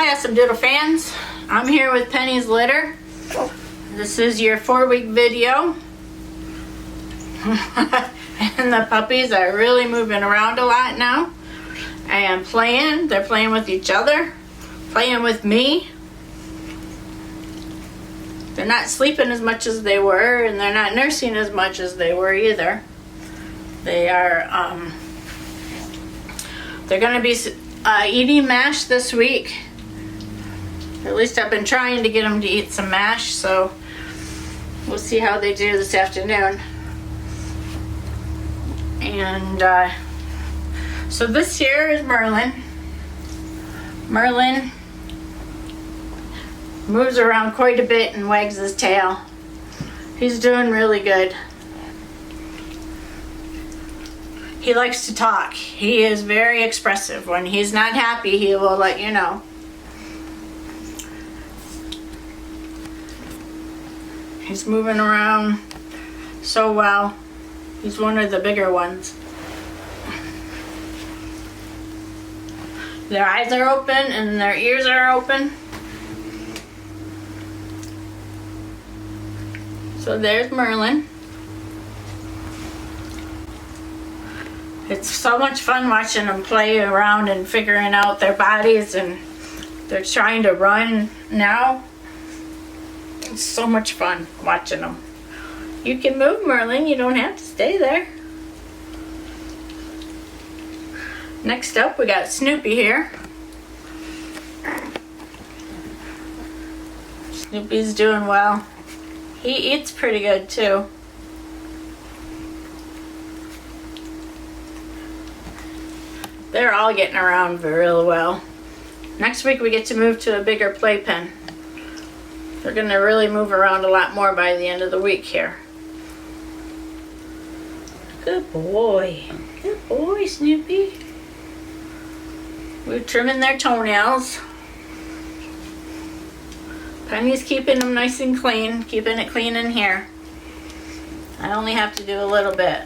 Hi AussieDoodle fans, I'm here with Penny's litter. This is your 4-week video. And the puppies are really moving around a lot now and playing. They're playing with each other, playing with me. They're not sleeping as much as they were, and they're not nursing as much as they were either. They are they're going to be eating mash this week. At least I've been trying to get them to eat some mash, so we'll see how they do this afternoon. And so this here is Merlin. Merlin moves around quite a bit and wags his tail. He's doing really good. He likes to talk. He is very expressive. When he's not happy, he will let you know. He's moving around so well. He's one of the bigger ones. Their eyes are open and their ears are open. So there's Merlin. It's so much fun watching them play around and figuring out their bodies, and they're trying to run now. It's so much fun watching them. You can move, Merlin. You don't have to stay there. Next up, we got Snoopy here. Snoopy's doing well. He eats pretty good too. They're all getting around real well. Next week we get to move to a bigger playpen. They're going to really move around a lot more by the end of the week here. Good boy. Good boy, Snoopy. We're trimming their toenails. Penny's keeping them nice and clean, keeping it clean in here. I only have to do a little bit.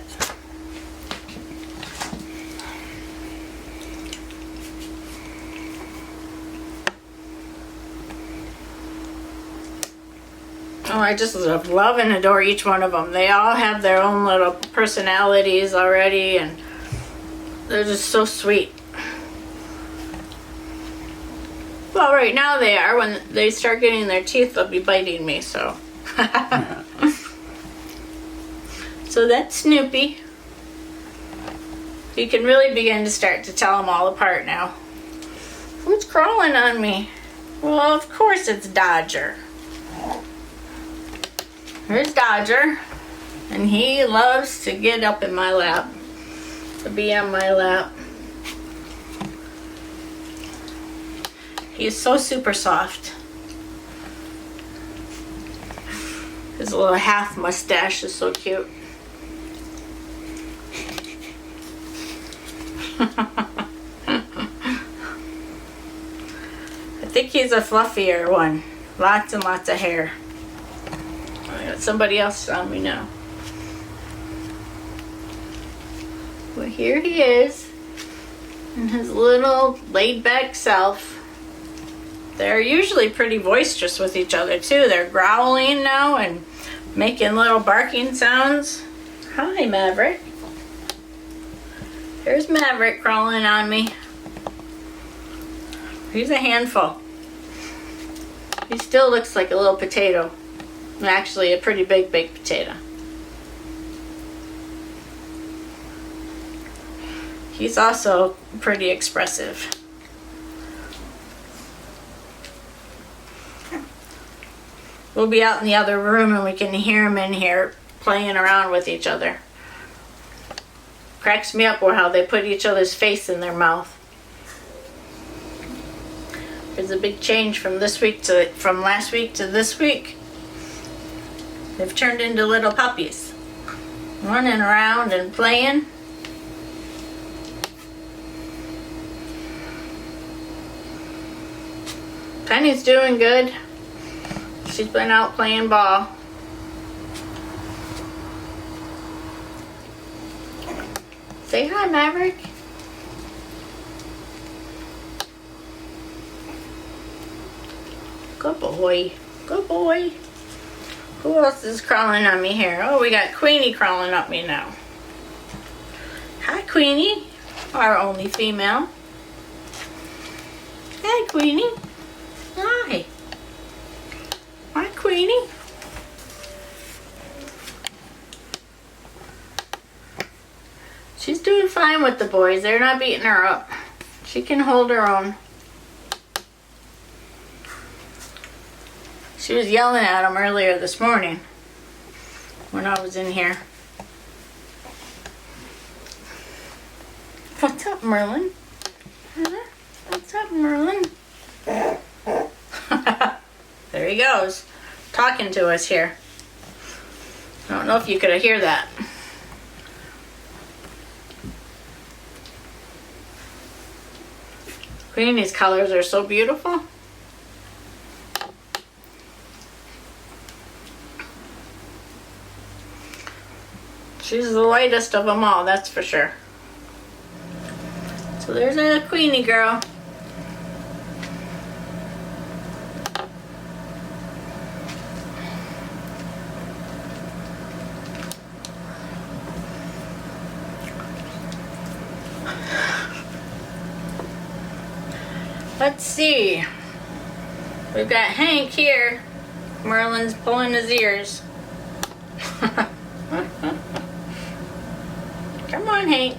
Oh, I just love and adore each one of them. They all have their own little personalities already, and they're just so sweet. Well, right now they are. When they start getting their teeth, they'll be biting me, so. So that's Snoopy. You can really begin to start to tell them all apart now. Who's crawling on me? Well, of course it's Dodger. Here's Dodger, and he loves to get up in my lap, to be on my lap. He's so super soft. His little half mustache is so cute. I think he's a fluffier one. Lots and lots of hair. I got somebody else on me now. Well, here he is in his little laid-back self. They're usually pretty boisterous with each other too. They're growling now and making little barking sounds. Hi, Maverick. There's Maverick crawling on me. He's a handful. He still looks like a little potato. Actually, a pretty big baked potato. He's also pretty expressive. We'll be out in the other room and we can hear him in here playing around with each other. Cracks me up how they put each other's face in their mouth. There's a big change from last week to this week. They've turned into little puppies, running around and playing. Penny's doing good. She's been out playing ball. Say hi, Maverick. boy. Good boy. Who else is crawling on me here? Oh, we got Queenie crawling up me now. Hi, Queenie. Our only female. Hey, Queenie. Hi. Hi, Queenie. She's doing fine with the boys. They're not beating her up. She can hold her own. She was yelling at them earlier this morning when I was in here. What's up, Merlin? Huh? What's up, Merlin? There he goes, talking to us here. I don't know if you could hear that. Queenie's colors are so beautiful. She's the lightest of them all, that's for sure. So there's a Queenie girl. Let's see. We've got Hank here. Merlin's pulling his ears. Come on, Hank.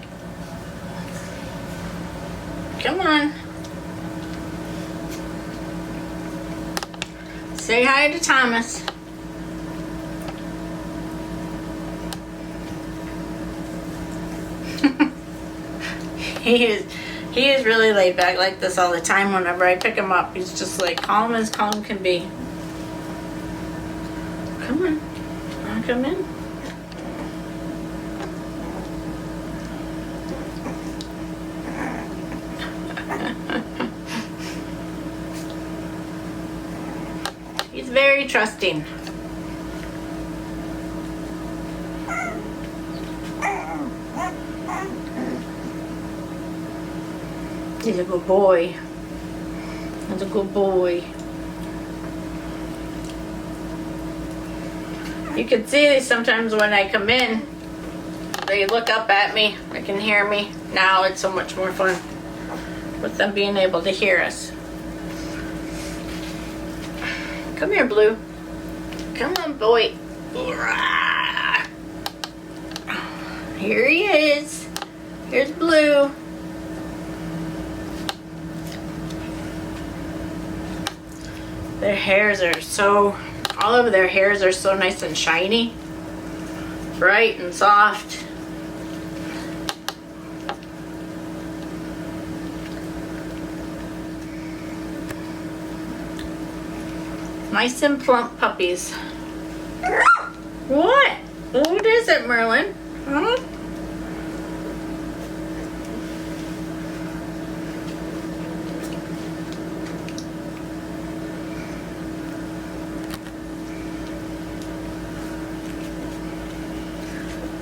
Come on. Say hi to Thomas. He is really laid back like this all the time. Whenever I pick him up, he's just like calm as calm can be. Come on. Wanna come in? He's very trusting. He's a good boy. He's a good boy. You can see sometimes when I come in, they look up at me. They can hear me. Now it's so much more fun with them being able to hear us. Come here, Blue. Come on, boy. Here he is. Here's Blue. Their hairs are so, all of their hairs are so nice and shiny, bright and soft. Nice and plump puppies. What? What is it, Merlin? Huh?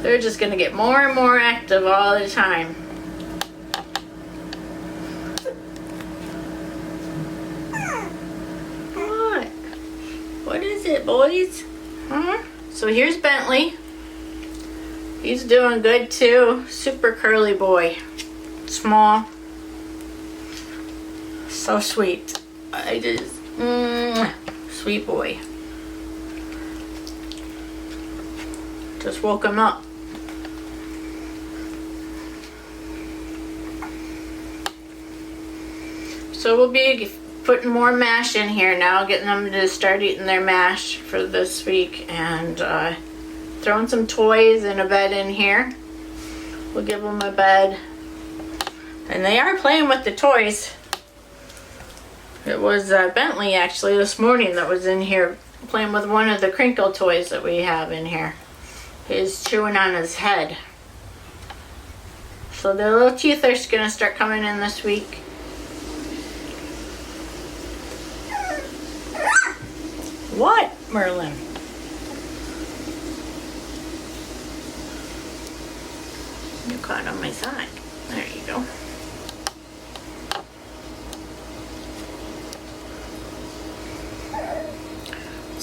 They're just going to get more and more active all the time. What? What is it, boys? Huh? So here's Bentley. He's doing good too. Super curly boy. Small. So sweet. I just, sweet boy. Just woke him up. So we'll be putting more mash in here now, getting them to start eating their mash for this week, and throwing some toys and a bed in here. We'll give them a bed. And they are playing with the toys. It was Bentley actually this morning that was in here playing with one of the crinkle toys that we have in here. He's chewing on his head. So their little teeth are going to start coming in this week. What, Merlin? You caught on my side. There you go.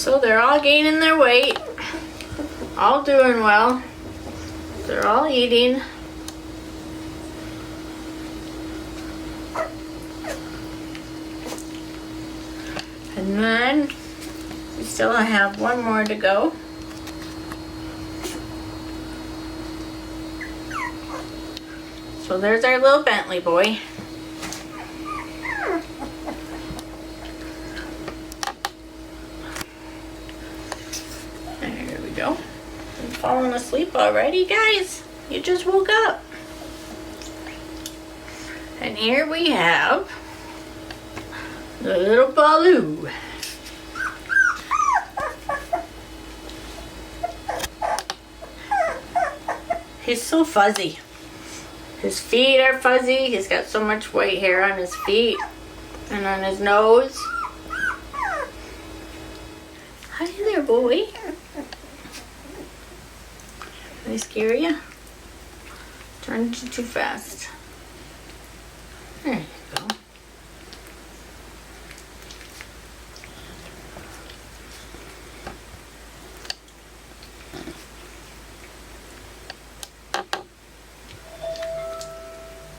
So they're all gaining their weight, all doing well. They're all eating. And then we still have one more to go. So there's our little Bentley boy. There we go. You're falling asleep already, guys. You just woke up. And here we have the little Baloo. He's so fuzzy. His feet are fuzzy. He's got so much white hair on his feet and on his nose. Hi there, boy. Did I scare you? Turned you too fast. There you go.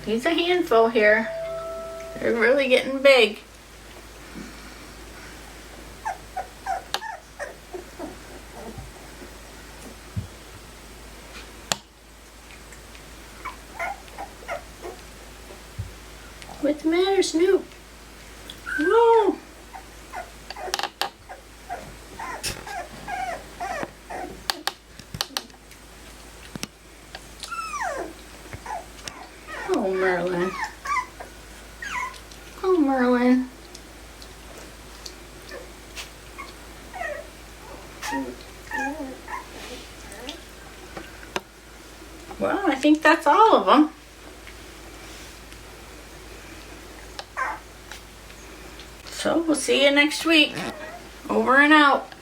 He's a handful here. They're really getting big. What's the matter, Snoop? Whoa! Oh, Merlin. Oh, Merlin. Well, I think that's all of them. So we'll see you next week. Over and out.